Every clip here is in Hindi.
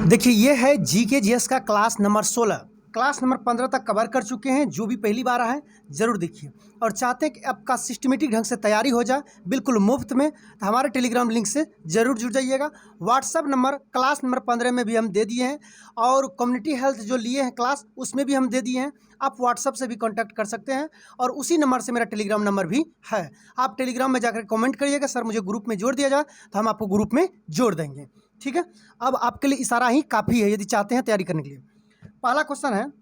देखिए ये है जीके जीएस का क्लास नंबर 16। क्लास नंबर 15 तक कवर कर चुके हैं। जो भी पहली बार आए ज़रूर देखिए और चाहते हैं कि आपका सिस्टमेटिक ढंग से तैयारी हो जाए बिल्कुल मुफ्त में, तो हमारे टेलीग्राम लिंक से ज़रूर जुड़ जाइएगा। व्हाट्सअप नंबर क्लास नंबर 15 में भी हम दे दिए हैं और कम्युनिटी हेल्थ जो लिए हैं क्लास उसमें भी हम दे दिए हैं। आप व्हाट्सअप से भी कांटेक्ट कर सकते हैं और उसी नंबर से मेरा टेलीग्राम नंबर भी है। आप टेलीग्राम में जाकर कमेंट करिएगा सर मुझे ग्रुप में जोड़ दिया जाए, तो हम आपको ग्रुप में जोड़ देंगे। ठीक है, अब आपके लिए इशारा ही काफ़ी है यदि चाहते हैं तैयारी करने के लिए। पहला क्वेश्चन है,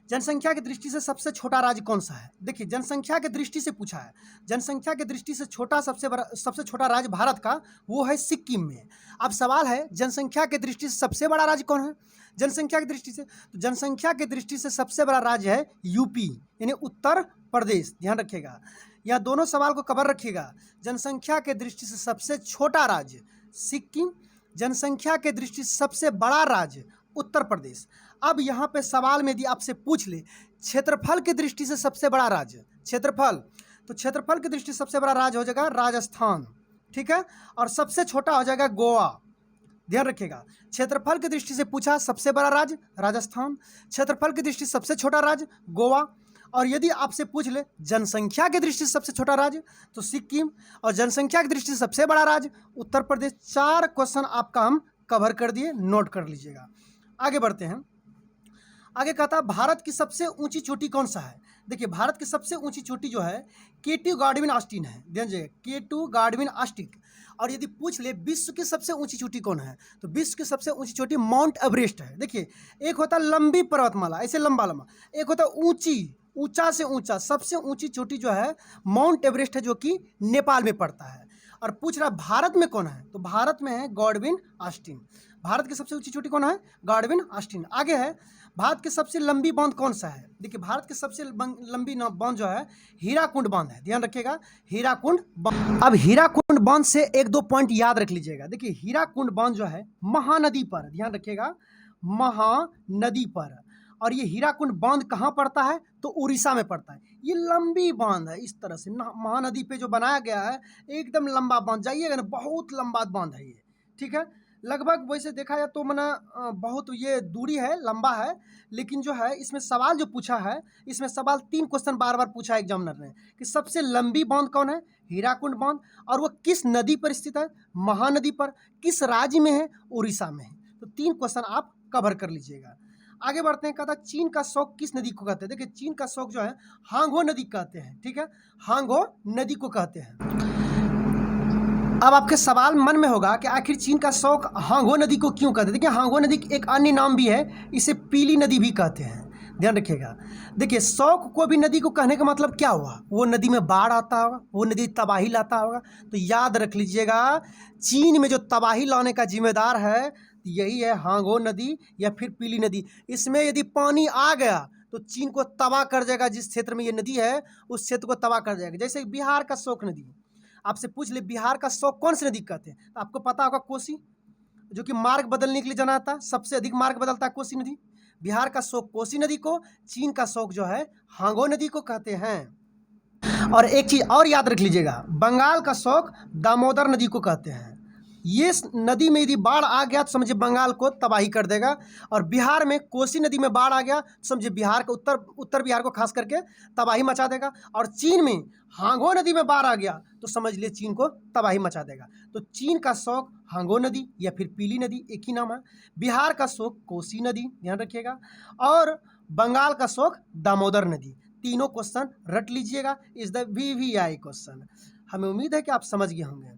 जनसंख्या की दृष्टि से सबसे छोटा राज्य कौन सा है। देखिए जनसंख्या की दृष्टि से पूछा है, जनसंख्या की दृष्टि से छोटा सबसे छोटा राज्य भारत का वो है सिक्किम में। अब सवाल है जनसंख्या की दृष्टि से सबसे बड़ा राज्य कौन है। जनसंख्या की दृष्टि से, तो जनसंख्या की दृष्टि से सबसे बड़ा राज्य है यूपी यानी उत्तर प्रदेश। ध्यान रखिएगा, यह दोनों सवाल को कवर रखिएगा। जनसंख्या के दृष्टि से सबसे छोटा राज्य सिक्किम, जनसंख्या के दृष्टि से सबसे बड़ा राज्य उत्तर प्रदेश। अब यहाँ पे सवाल में यदि आपसे पूछ ले क्षेत्रफल की दृष्टि से सबसे बड़ा राज्य, क्षेत्रफल, तो क्षेत्रफल की दृष्टि से सबसे बड़ा राज्य हो जाएगा राजस्थान। ठीक है, और सबसे छोटा हो जाएगा गोवा। ध्यान रखिएगा, क्षेत्रफल की दृष्टि से पूछा सबसे बड़ा राज्य राजस्थान, क्षेत्रफल की दृष्टि से सबसे छोटा राज्य गोवा। और यदि आपसे पूछ ले जनसंख्या की दृष्टि से सबसे छोटा राज्य तो सिक्किम, और जनसंख्या की दृष्टि से सबसे बड़ा राज्य उत्तर प्रदेश। 4 क्वेश्चन आपका हम कवर कर दिए, नोट कर लीजिएगा। आगे बढ़ते हैं। आगे कहता है भारत की सबसे ऊंची चोटी कौन सा है। देखिए भारत की सबसे ऊंची चोटी जो है केटू गार्डविन ऑस्टिन है। ध्यान दीजिए केटू गार्डविन ऑस्टिन। और यदि पूछ ले विश्व की सबसे ऊंची चोटी कौन है तो विश्व की सबसे ऊंची चोटी माउंट एवरेस्ट है। देखिए एक होता है लंबी पर्वतमाला, ऐसे लंबा लंबा, एक होता है ऊंची, ऊंचा से ऊंचा। सबसे ऊंची चोटी जो है माउंट एवरेस्ट है जो कि नेपाल में पड़ता है। और पूछ रहा भारत में कौन है तो भारत में है गार्डविन ऑस्टिन। भारत की सबसे ऊंची चोटी कौन है गार्डविन ऑस्टिन। आगे है भारत की सबसे लंबी बांध कौन सा है। देखिए भारत की सबसे लंबी बांध जो है हीराकुंड बांध है। ध्यान रखिएगा हीराकुंड बांध। अब हीराकुंड बांध से 1-2 पॉइंट याद रख लीजिएगा। देखिए हीराकुंड बांध जो है महानदी पर, ध्यान रखिएगा महानदी पर। और ये हीराकुंड बांध कहाँ पड़ता है तो उड़ीसा में पड़ता है। ये लंबी बांध है, इस तरह से महानदी पे जो बनाया गया है एकदम लंबा बांध, जाइएगा ना बहुत लंबा बांध है ये। ठीक है, लगभग वैसे देखा जाए तो मना बहुत ये दूरी है, लंबा है, लेकिन जो है इसमें सवाल जो पूछा है, इसमें सवाल 3 क्वेश्चन बार बार पूछा एग्जामिनर ने कि सबसे लंबी बांध कौन है हीराकुंड बांध, और वो किस नदी पर स्थित है महानदी पर, किस राज्य में है उड़ीसा में है। तो 3 क्वेश्चन आप कवर कर लीजिएगा। आगे बढ़ते हैं। कहता है चीन का शौक किस नदी को कहते हैं। देखिए चीन का शौक जो है हांगो नदी कहते हैं। ठीक है, हांगो नदी को कहते हैं। अब आपके सवाल मन में होगा कि आखिर चीन का शौक हांगो नदी को क्यों कहते हैं। देखिए हांगो नदी एक अन्य नाम भी है, इसे पीली नदी भी कहते हैं। ध्यान रखिएगा। देखिए शौक को भी नदी को कहने का मतलब क्या हुआ, वो नदी में बाढ़ आता होगा, वो नदी तबाही लाता होगा। तो याद रख लीजिएगा चीन में जो तबाही लाने का जिम्मेदार है यही है हांगो नदी या फिर पीली नदी। इसमें यदि पानी आ गया तो चीन को तबाह कर जाएगा। जिस क्षेत्र में ये नदी है उस क्षेत्र को तबाह कर जाएगा। जैसे बिहार का शोक नदी, आपसे पूछ ले बिहार का शौक कौन सी नदी कहते हैं तो आपको पता होगा कोसी, जो कि मार्ग बदलने के लिए जाना था, सबसे अधिक मार्ग बदलता है कोसी नदी। बिहार का शौक कोसी नदी को, चीन का शौक जो है हांगो नदी को कहते हैं। और एक चीज और याद रख लीजिएगा, बंगाल का शौक दामोदर नदी को कहते हैं। ये नदी में यदि बाढ़ आ गया तो समझिए बंगाल को तबाही कर देगा। और बिहार में कोसी नदी में बाढ़ आ गया तो समझिए बिहार को उत्तर बिहार को खास करके तबाही मचा देगा। और चीन में हांगो नदी में बाढ़ आ गया तो समझ लिए चीन को तबाही मचा देगा। तो चीन का शौक हांगो नदी या फिर पीली नदी एक ही नाम है। बिहार का शौक कोसी नदी, ध्यान रखिएगा। और बंगाल का शौक दामोदर नदी। तीनों क्वेश्चन रट लीजिएगा, इज द VVI क्वेश्चन। हमें उम्मीद है कि आप समझ गए होंगे।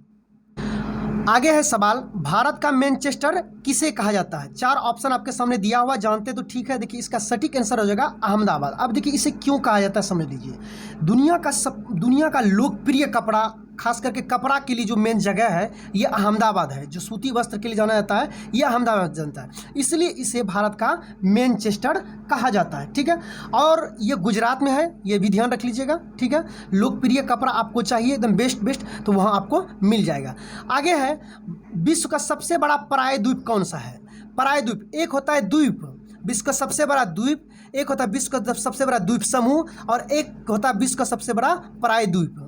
आगे है सवाल, भारत का मैनचेस्टर किसे कहा जाता है। 4 ऑप्शन आपके सामने दिया हुआ, जानते तो ठीक है। देखिए इसका सटीक आंसर हो जाएगा अहमदाबाद। अब देखिए इसे क्यों कहा जाता है समझ लीजिए। दुनिया का लोकप्रिय कपड़ा, खास करके कपड़ा के लिए जो मेन जगह है ये अहमदाबाद है। जो सूती वस्त्र के लिए जाना जाता है ये अहमदाबाद जानता है, इसलिए इसे भारत का मैनचेस्टर कहा जाता है। ठीक है, और ये गुजरात में है, ये भी ध्यान रख लीजिएगा। ठीक है, लोकप्रिय कपड़ा आपको चाहिए एकदम बेस्ट तो वहाँ आपको मिल जाएगा। आगे है विश्व का सबसे बड़ा पराय द्वीप कौन सा है। पराय द्वीप, एक होता है द्वीप विश्व का सबसे बड़ा द्वीप, एक होता है विश्व का सबसे बड़ा द्वीप समूह, और एक होता है विश्व का सबसे बड़ा पराय द्वीप।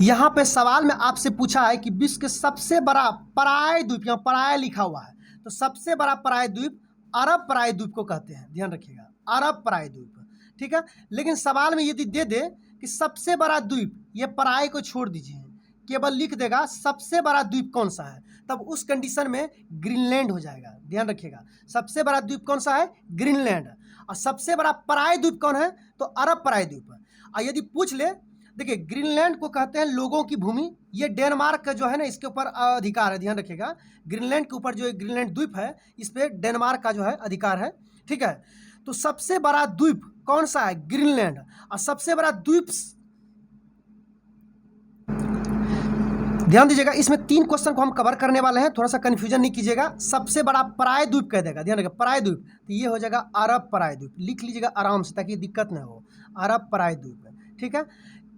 यहाँ पे सवाल में आपसे पूछा है कि विश्व के सबसे बड़ा पराय द्वीप, यहाँ पराय लिखा हुआ है, तो सबसे बड़ा पराय द्वीप अरब पराय द्वीप को कहते हैं, ध्यान रखिएगा, अरब पराय द्वीप, ठीक है। लेकिन सवाल में यदि दे दे कि सबसे बड़ा द्वीप, ये पराय को छोड़ दीजिए, केवल लिख देगा सबसे बड़ा द्वीप कौन सा है, तब उस कंडीशन में ग्रीनलैंड हो जाएगा, ध्यान रखिएगा। सबसे बड़ा द्वीप कौन सा है? ग्रीनलैंड। और सबसे बड़ा पराय द्वीप कौन है? तो अरब पराय द्वीप। और यदि पूछ ले, देखिए ग्रीनलैंड को कहते हैं लोगों की भूमि, ये डेनमार्क का जो है ना इसके ऊपर अधिकार है, ध्यान रखिएगा। ग्रीनलैंड के ऊपर जो ग्रीनलैंड द्वीप है इस पर डेनमार्क का जो है अधिकार है, ठीक है। तो सबसे बड़ा द्वीप कौन सा है? ग्रीनलैंड। और सबसे बड़ा द्वीप, ध्यान दीजिएगा, इसमें 3 क्वेश्चन को हम कवर करने वाले हैं, थोड़ा सा कंफ्यूजन नहीं कीजिएगा। सबसे बड़ा पराय द्वीप कह देगा, ध्यान रखिएगा, पराय द्वीप, तो ये हो जाएगा अरब पराय द्वीप, लिख लीजिएगा आराम से ताकि दिक्कत न हो, अरब पराय द्वीप, ठीक है।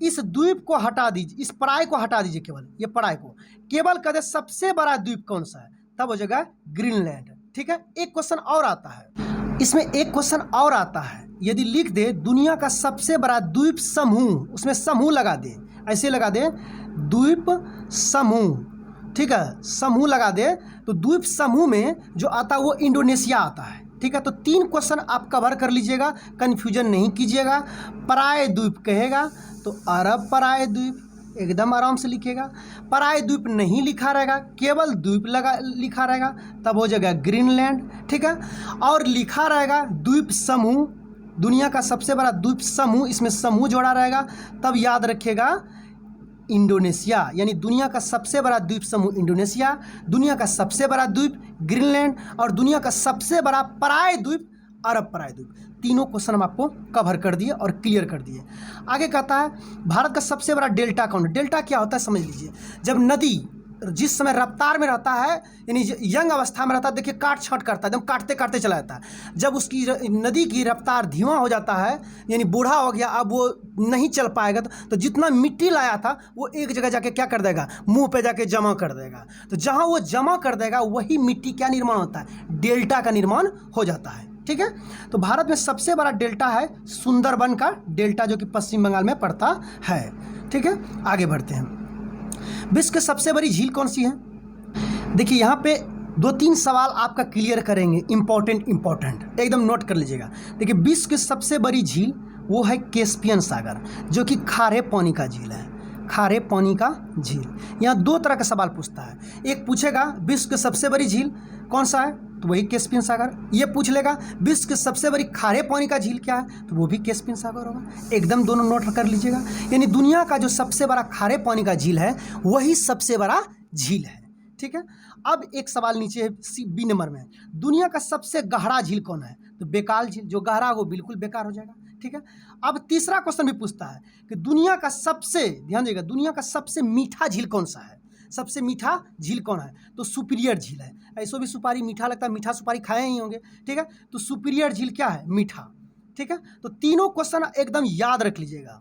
इस द्वीप को हटा दीजिए, इस पराय को हटा दीजिए, केवल ये पराय को, केवल कह दे सबसे बड़ा द्वीप कौन सा है, तब हो जाएगा ग्रीनलैंड, ठीक है। एक क्वेश्चन और आता है, इसमें एक क्वेश्चन और आता है, यदि लिख दे दुनिया का सबसे बड़ा द्वीप समूह, उसमें समूह लगा दे, ऐसे लगा दे द्वीप समूह, ठीक है, समूह लगा दे, तो द्वीप समूह में जो आता है वो इंडोनेशिया आता है, ठीक है। तो 3 क्वेश्चन आप कवर कर लीजिएगा, कंफ्यूजन नहीं कीजिएगा। पराय द्वीप कहेगा तो अरब पराय द्वीप, एकदम आराम से लिखिएगा। पराय द्वीप नहीं लिखा रहेगा, केवल द्वीप लिखा रहेगा, तब हो जाएगा ग्रीनलैंड, ठीक है। और लिखा रहेगा द्वीप समूह, दुनिया का सबसे बड़ा द्वीप समूह, इसमें समूह जोड़ा रहेगा, तब याद रखिएगा इंडोनेशिया, यानी दुनिया का सबसे बड़ा द्वीप समूह इंडोनेशिया, दुनिया का सबसे बड़ा द्वीप ग्रीनलैंड, और दुनिया का सबसे बड़ा पराय द्वीप अरब पराय द्वीप। तीनों क्वेश्चन हम आपको कवर कर दिए और क्लियर कर दिए। आगे कहता है भारत का सबसे बड़ा डेल्टा कौन है? डेल्टा क्या होता है समझ लीजिए, जब नदी जिस समय रफ्तार में रहता है, यानी यंग अवस्था में रहता है, देखिए काट छाँट करता है, एकदम काटते काटते चला जाता है। जब उसकी नदी की रफ्तार धीमा हो जाता है, यानी बूढ़ा हो गया, अब वो नहीं चल पाएगा, तो जितना मिट्टी लाया था वो एक जगह जाके क्या कर देगा? मुंह पे जाके जमा कर देगा। तो जहाँ वो जमा कर देगा वही मिट्टी क्या निर्माण होता है? डेल्टा का निर्माण हो जाता है, ठीक है। तो भारत में सबसे बड़ा डेल्टा है सुंदरबन का डेल्टा, जो कि पश्चिम बंगाल में पड़ता है, ठीक है। आगे बढ़ते हैं, विश्व की सबसे बड़ी झील कौन सी है? देखिए यहाँ पे 2-3 सवाल आपका क्लियर करेंगे, इंपॉर्टेंट एकदम नोट कर लीजिएगा। देखिए विश्व की सबसे बड़ी झील वो है कैस्पियन सागर, जो कि खारे पानी का झील है, खारे पानी का झील। यहाँ 2 तरह का सवाल पूछता है, एक पूछेगा विश्व की सबसे बड़ी झील कौन सा है, तो वही कैस्पियन सागर। ये पूछ लेगा विश्व की सबसे बड़ी खारे पानी का झील क्या है, तो वो भी कैस्पियन सागर होगा। एकदम दोनों नोट कर लीजिएगा, यानी दुनिया का जो सबसे बड़ा खारे पानी का झील है वही सबसे बड़ा झील है, ठीक है। अब एक सवाल नीचे है बी नंबर में, दुनिया का सबसे गहरा झील कौन है, तो बेकाल झील, जो गहरा वो बिल्कुल बेकार हो जाएगा, ठीक है। अब तीसरा क्वेश्चन भी पूछता है कि दुनिया का सबसे, ध्यान देगा, दुनिया का सबसे मीठा झील कौन सा है, सबसे मीठा झील कौन है, तो सुपीरियर झील है। ऐसो भी सुपारी मीठा लगता है, मीठा सुपारी खाए ही होंगे, ठीक है। तो सुपीरियर झील क्या है? मीठा, ठीक है। तो तीनों क्वेश्चन एकदम याद रख लीजिएगा।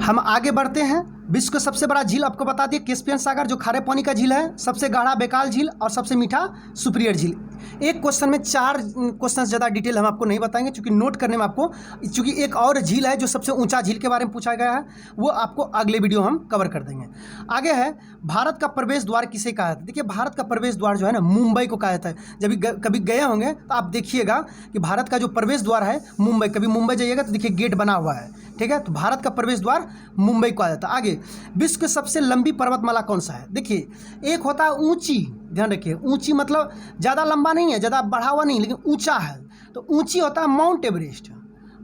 हम आगे बढ़ते हैं, विश्व का सबसे बड़ा झील आपको बता दिए कैस्पियन सागर, जो खारे पानी का झील है, सबसे गाढ़ा बेकाल झील, और सबसे मीठा सुपीरियर झील। एक क्वेश्चन में 4 क्वेश्चन ज़्यादा डिटेल हम आपको नहीं बताएंगे, क्योंकि नोट करने में आपको, क्योंकि एक और झील है जो सबसे ऊंचा झील के बारे में पूछा गया है, वो आपको अगले वीडियो हम कवर कर देंगे। आगे है भारत का प्रवेश द्वार किसे कहा जाता है? देखिए भारत का प्रवेश द्वार जो है ना, मुंबई को कहा जाता है। जब कभी गए होंगे तो आप देखिएगा कि भारत का जो प्रवेश द्वार है मुंबई, कभी मुंबई जाइएगा तो देखिए गेट बना हुआ है, ठीक है। तो भारत का प्रवेश द्वार मुंबई को आ जाता है। आगे विश्व की सबसे लंबी पर्वतमाला कौन सा है? देखिए एक होता है ऊंची, ध्यान रखिए, ऊंची मतलब ज़्यादा लंबा नहीं है, ज़्यादा बढ़ा हुआ नहीं, लेकिन ऊंचा है। तो ऊंची होता है माउंट एवरेस्ट,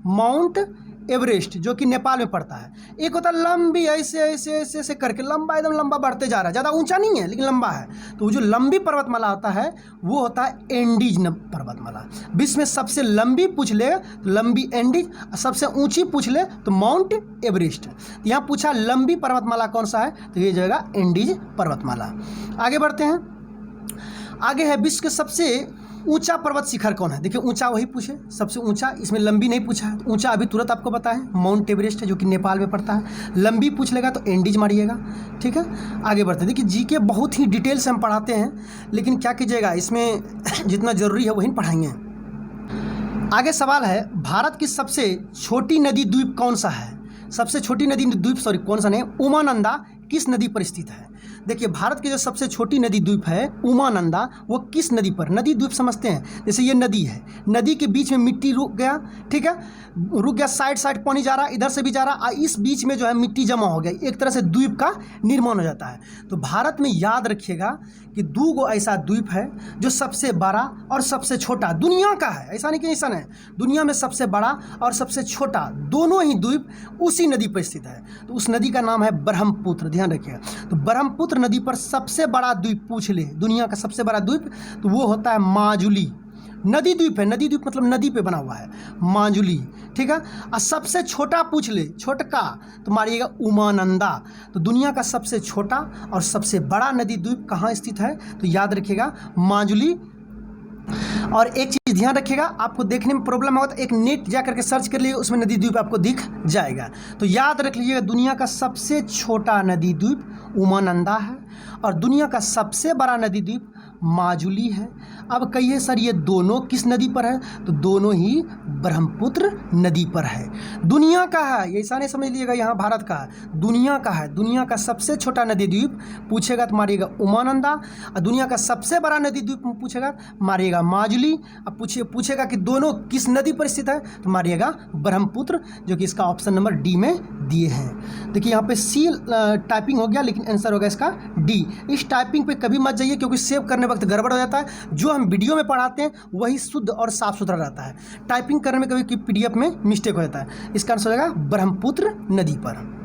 माउंट एवरेस्ट जो कि नेपाल में पड़ता है। एक होता है लंबी, ऐसे ऐसे ऐसे ऐसे करके लंबा, एकदम लंबा बढ़ते जा रहा है, ज़्यादा ऊंचा नहीं है लेकिन लंबा है। तो वो जो लंबी पर्वतमाला होता है वो होता है एंडीज पर्वतमाला। विश्व में सबसे लंबी पूछ ले तो लंबी एंडीज, सबसे ऊंची पूछ ले तो माउंट एवरेस्ट। यहाँ पूछा लंबी पर्वतमाला कौन सा है, तो ये जाएगा एंडीज पर्वतमाला। आगे बढ़ते हैं, आगे है विश्व के सबसे ऊंचा पर्वत शिखर कौन है? देखिए ऊंचा वही पूछे, सबसे ऊंचा, इसमें लंबी नहीं पूछा है। ऊंचा अभी तुरंत आपको बताएं, माउंट एवरेस्ट है जो कि नेपाल में पड़ता है। लंबी पूछ लेगा तो एंडीज मारिएगा, ठीक है। आगे बढ़ते हैं, देखिए जीके बहुत ही डिटेल से हम पढ़ाते हैं, लेकिन क्या कीजिएगा, इसमें जितना ज़रूरी है वही पढ़ाएंगे। आगे सवाल है भारत की सबसे छोटी नदी द्वीप कौन सा है? सबसे छोटी नदी द्वीप, सॉरी कौन सा नहीं, उमानंदा किस नदी पर स्थित है? देखिए, भारत की जो सबसे छोटी नदी द्वीप है उमानंदा, वो किस नदी पर, नदी द्वीप समझते हैं, जैसे ये नदी है, नदी के बीच में मिट्टी रुक गया, ठीक है, रुक गया, साइड साइड पानी जा रहा, इधर से भी जा रहा, इस बीच में जो है मिट्टी जमा हो गया, एक तरह से द्वीप का निर्माण हो जाता है। तो भारत में याद रखिएगा कि 2 गो ऐसा द्वीप है जो सबसे बड़ा और सबसे छोटा दुनिया का है, ऐसा नहीं कि ऐसा है, दुनिया में सबसे बड़ा और सबसे छोटा दोनों ही द्वीप उसी नदी पर स्थित है। तो उस नदी का नाम है ब्रह्मपुत्र, ध्यान रखिएगा। तो ब्रह्मपुत्र नदी पर सबसे बड़ा द्वीप पूछ ले, दुनिया का सबसे बड़ा द्वीप, तो वो होता है माजुली, नदी द्वीप है, नदी द्वीप मतलब नदी पे बना हुआ है, माजुली, ठीक है। और सबसे छोटा पूछ ले, छोटका, तो मारिएगा उमानंदा। तो दुनिया का सबसे छोटा और सबसे बड़ा नदी द्वीप कहाँ स्थित है? तो याद रखिएगा माजुली। और एक चीज़ ध्यान रखिएगा, आपको देखने में प्रॉब्लम होगा तो एक नेट जा करके सर्च कर लिए, उसमें नदी द्वीप आपको दिख जाएगा। तो याद रख लीजिएगा, दुनिया का सबसे छोटा नदी द्वीप उमानंदा है और दुनिया का सबसे बड़ा नदी द्वीप माजुली है। अब कहिए सर ये दोनों किस नदी पर है? तो दोनों ही ब्रह्मपुत्र नदी पर है। दुनिया का है, ऐसा नहीं समझ लीजिएगा यहाँ भारत का, दुनिया का है। दुनिया का सबसे छोटा नदी द्वीप पूछेगा तो मारिएगा उमानंदा, और दुनिया का सबसे बड़ा नदी द्वीप पूछेगा मारिएगा माजुली। अब पूछेगा कि दोनों किस नदी पर स्थित है, तो मारिएगा ब्रह्मपुत्र, जो कि इसका ऑप्शन नंबर डी में दिए हैं। देखिए यहाँ पे सी टाइपिंग हो गया, लेकिन आंसर होगा इसका डी। इस टाइपिंग पे कभी मत जाइए, क्योंकि सेव करने वक्त गड़बड़ हो जाता है। जो हम वीडियो में पढ़ाते हैं वही शुद्ध और साफ सुथरा रहता है, टाइपिंग करने में कभी PDF में मिस्टेक हो जाता है। इसका आंसर हो जाएगा ब्रह्मपुत्र नदी पर।